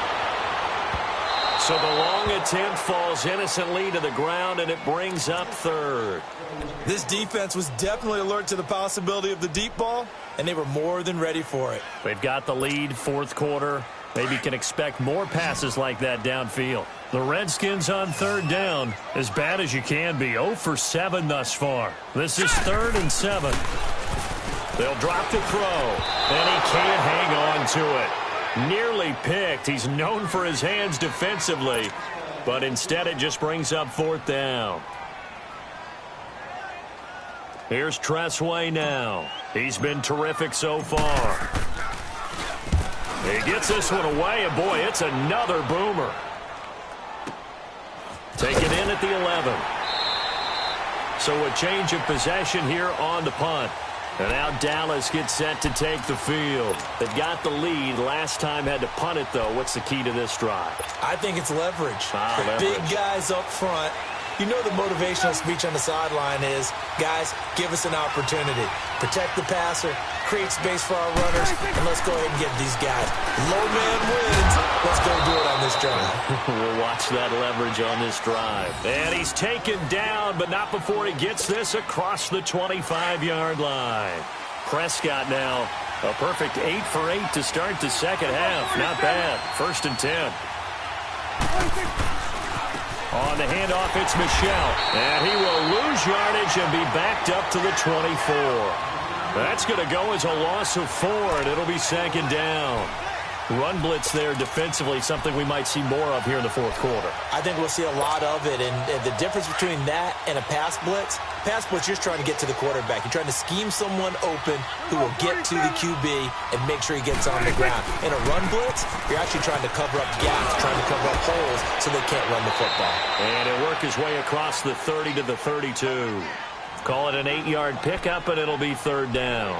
So the long attempt falls innocently to the ground, and it brings up third. This defense was definitely alert to the possibility of the deep ball, and they were more than ready for it. They've got the lead, fourth quarter. Maybe can expect more passes like that downfield. The Redskins on third down, as bad as you can be. 0 for 7 thus far. This is 3rd and 7. They'll drop to throw, and he can't hang on to it. Nearly picked. He's known for his hands defensively, but instead it just brings up 4th down. Here's Tressway now. He's been terrific so far. He gets this one away, and boy, it's another boomer. Take it in at the 11. So a change of possession here on the punt. And now Dallas gets set to take the field. They've got the lead. Last time had to punt it, though. What's the key to this drive? I think it's leverage. Leverage. Big guys up front. You know the motivational speech on the sideline is, guys, give us an opportunity. Protect the passer, create space for our runners, and let's go ahead and get these guys. Low man wins. Let's go do it on this drive. We'll watch that leverage on this drive. And he's taken down, but not before he gets this across the 25-yard line. Prescott now A perfect 8 for 8 to start the second half. Not bad. 1st and 10. On the handoff, it's Michel. And he will lose yardage and be backed up to the 24. That's going to go as a loss of 4, and it'll be 2nd down. Run blitz there defensively, something we might see more of here in the 4th quarter. I think we'll see a lot of it, and the difference between that and a pass blitz, you're just trying to get to the quarterback. You're trying to scheme someone open who will get to the QB and make sure he gets on the ground. In a run blitz, you're actually trying to cover up gaps, trying to cover up holes so they can't run the football. And it'll work his way across the 30 to the 32. Call it an 8-yard pickup, and it'll be 3rd down.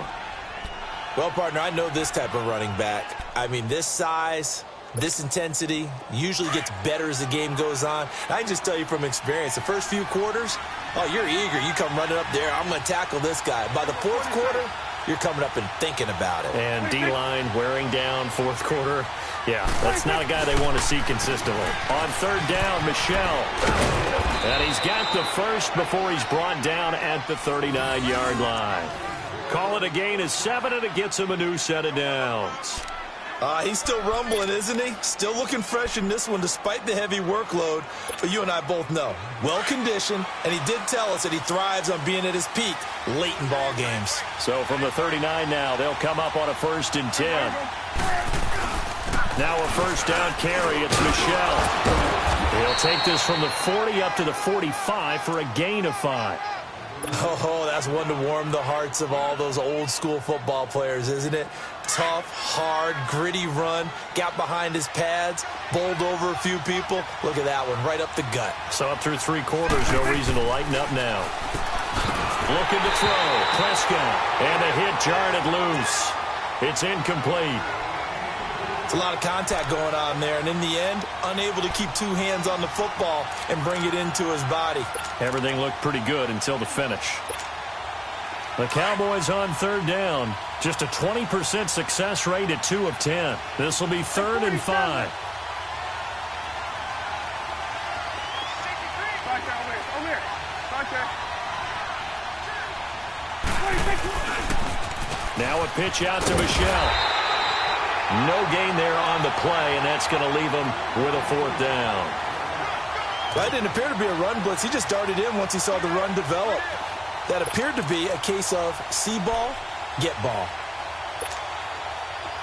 Well, partner, I know this type of running back. I mean, this size, this intensity usually gets better as the game goes on. I can just tell you from experience, the first few quarters, oh, you're eager. You come running up there. I'm going to tackle this guy. By the 4th quarter, you're coming up and thinking about it. And D-line wearing down 4th quarter. Yeah, that's not a guy they want to see consistently. On 3rd down, Michel. And he's got the first before he's brought down at the 39-yard line. Call it a gain of 7, and it gets him a new set of downs. He's still rumbling, isn't he? Still looking fresh in this one despite the heavy workload. But you and I both know, well-conditioned, and he did tell us that he thrives on being at his peak late in ball games. So from the 39 now, they'll come up on a 1st and 10. Now a 1st down carry. It's Michel. He'll take this from the 40 up to the 45 for a gain of 5. Oh, that's one to warm the hearts of all those old-school football players, isn't it? Tough, hard, gritty run, got behind his pads, bowled over a few people. Look at that one, right up the gut. So up through 3 quarters, no reason to lighten up now. Looking to throw, Prescott, and a hit jarred it loose. It's incomplete. It's a lot of contact going on there, and in the end, unable to keep 2 hands on the football and bring it into his body. Everything looked pretty good until the finish. The Cowboys on 3rd down. Just a 20% success rate at 2 of 10. This will be 3rd and 5. Now a pitch out to Michel. No gain there on the play, and that's going to leave him with a 4th down. That didn't appear to be a run blitz. He just darted in once he saw the run develop. That appeared to be a case of see ball, get ball.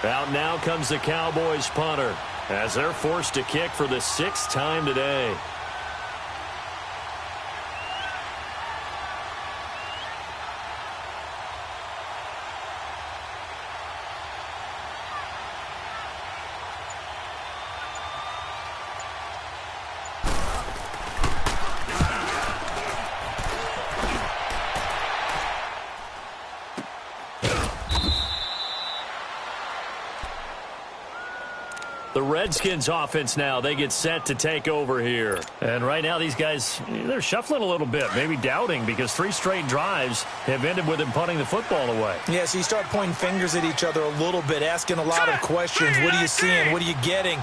Out now comes the Cowboys punter as they're forced to kick for the 6th time today. The Redskins offense now, they get set to take over here. And right now these guys, they're shuffling a little bit, maybe doubting, because 3 straight drives have ended with them punting the football away. Yeah, so you start pointing fingers at each other a little bit, asking a lot of questions. What are you seeing? What are you getting?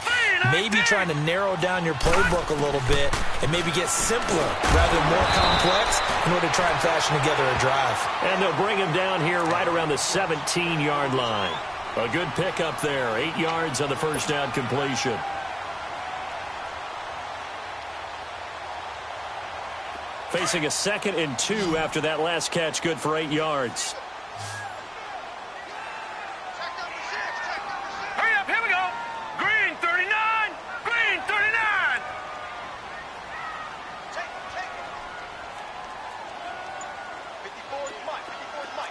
Maybe trying to narrow down your playbook a little bit and maybe get simpler rather than more complex in order to try and fashion together a drive. And they'll bring him down here right around the 17-yard line. A good pickup there, 8 yards on the 1st down completion. Facing a 2nd and 2 after that last catch, good for 8 yards. Hurry up, here we go. Green 39, green 39.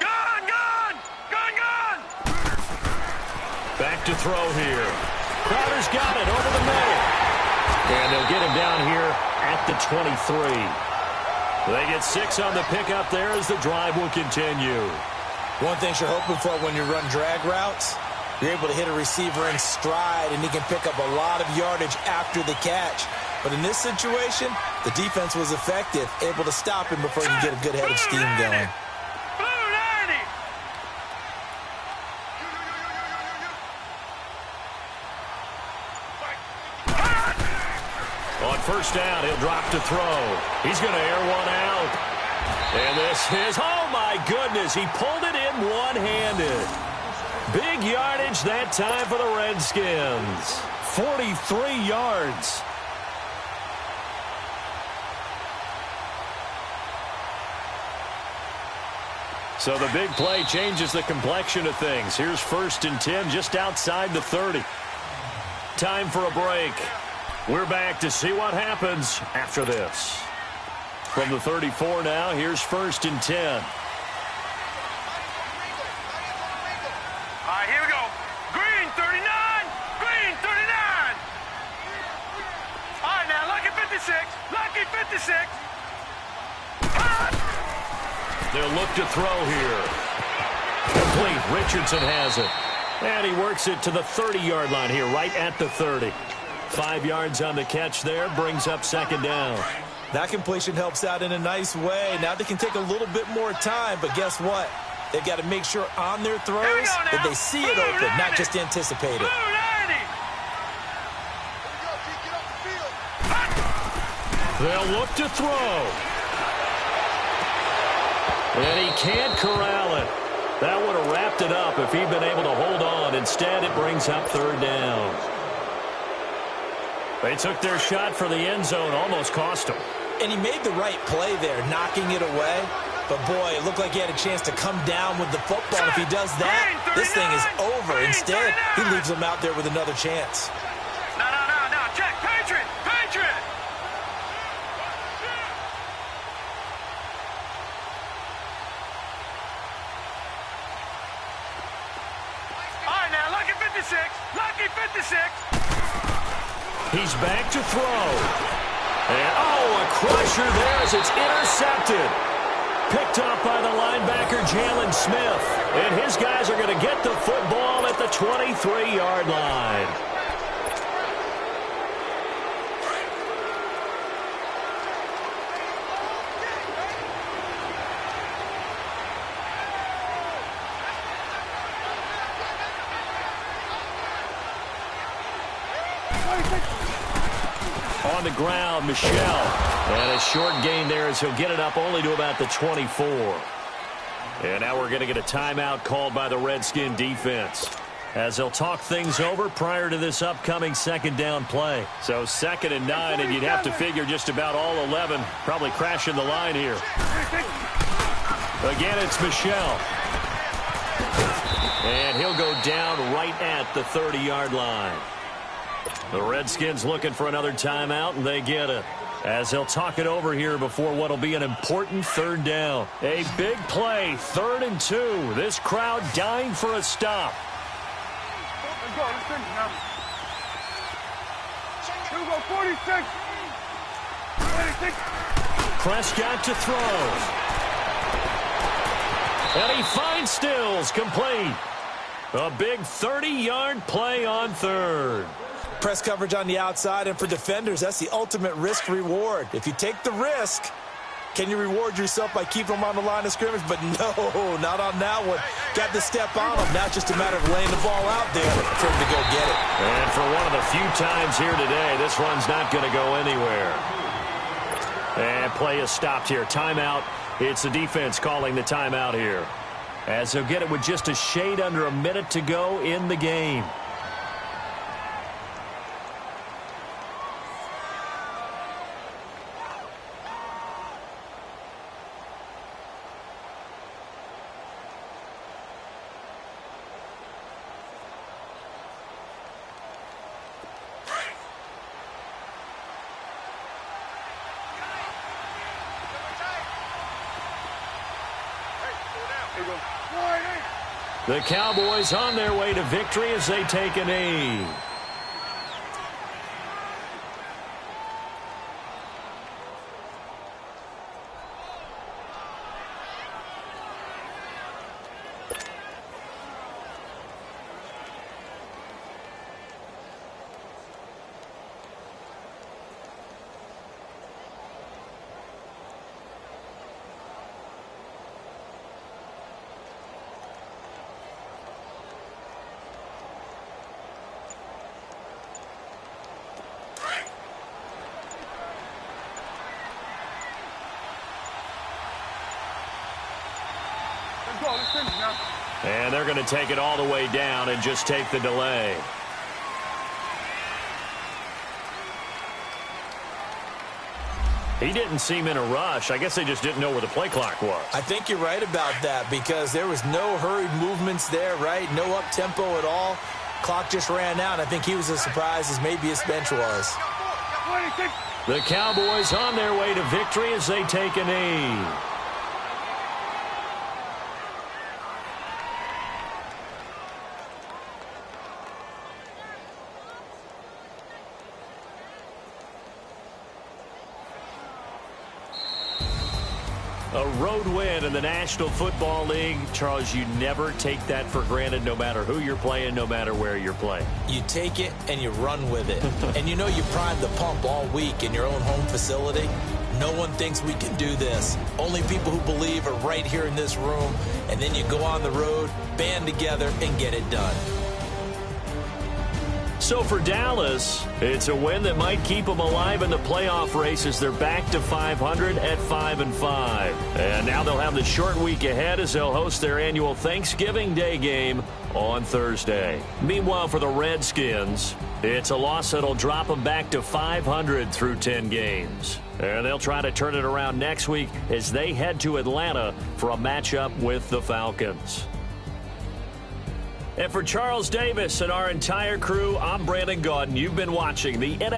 Gun. Back to throw here. Crowder's got it over the middle. And they'll get him down here at the 23. They get 6 on the pickup there as the drive will continue. One thing you're hoping for when you run drag routes, you're able to hit a receiver in stride, and he can pick up a lot of yardage after the catch. But in this situation, the defense was effective, able to stop him before you get a good head of steam going. On 1st down, he'll drop to throw. He's going to air one out. And this is, oh my goodness, he pulled it in one-handed. Big yardage that time for the Redskins. 43 yards. So the big play changes the complexion of things. Here's 1st and 10 just outside the 30. Time for a break. We're back to see what happens after this. From the 34 now, here's 1st and 10. All right, here we go. Green 39. Green 39. All right, now, lucky 56. Lucky 56. They'll look to throw here. Complete. Richardson has it. And he works it to the 30-yard line here, right at the 30. 5 yards on the catch there, brings up 2nd down. That completion helps out in a nice way. Now they can take a little bit more time, but guess what? They've got to make sure on their throws that they see it open, not just anticipate it. They'll look to throw. And he can't corral it. That would have wrapped it up if he'd been able to hold on. Instead, it brings up 3rd down. They took their shot for the end zone, almost cost him. And he made the right play there, knocking it away. But, boy, it looked like he had a chance to come down with the football. If he does that, this thing is over. Instead, he leaves him out there with another chance. No. Check. Patriot. All right, now, lucky 56. Lucky 56. He's back to throw. And, a crusher there as it's intercepted. Picked off by the linebacker, Jalen Smith. And his guys are going to get the football at the 23-yard line. On the ground, Michelle. And a short gain there as he'll get it up only to about the 24. And now we're going to get a timeout called by the Redskin defense, as they'll talk things over prior to this upcoming 2nd down play. So 2nd and 9, and you'd have to figure just about all 11 probably crashing the line here. Again, it's Michelle. And he'll go down right at the 30-yard line. The Redskins looking for another timeout, and they get it, as they'll talk it over here before what will be an important 3rd down. A big play, 3rd and 2. This crowd dying for a stop. Let's go now. Here we go, 46. 46. Prescott to throw. And he finds Stills, complete. A big 30-yard play on 3rd. Press coverage on the outside, and for defenders, that's the ultimate risk-reward. If you take the risk, can you reward yourself by keeping them on the line of scrimmage? But no, not on that one. Got to step on them. Now it's just a matter of laying the ball out there for him to go get it. And for one of the few times here today, this run's not going to go anywhere. And play is stopped here. Timeout. It's the defense calling the timeout here, as they'll get it with just a shade under a minute to go in the game. The Cowboys on their way to victory as they take a knee. Let's go now. And they're going to take it all the way down and just take the delay. He didn't seem in a rush. I guess they just didn't know where the play clock was. I think you're right about that because there was no hurried movements there, right? No up-tempo at all. Clock just ran out. I think he was as surprised as maybe his bench was. The Cowboys on their way to victory as they take a knee. A road win in the National Football League. Charles, you never take that for granted no matter who you're playing, no matter where you're playing. You take it and you run with it. And you know you primed the pump all week in your own home facility. No one thinks we can do this. Only people who believe are right here in this room. And then you go on the road, band together, and get it done. So for Dallas, it's a win that might keep them alive in the playoff race as they're back to 500 at 5-5. And now they'll have the short week ahead as they'll host their annual Thanksgiving Day game on Thursday. Meanwhile, for the Redskins, it's a loss that'll drop them back to 500 through 10 games. And they'll try to turn it around next week as they head to Atlanta for a matchup with the Falcons. And for Charles Davis and our entire crew, I'm Brandon Gaudin. You've been watching the NFL.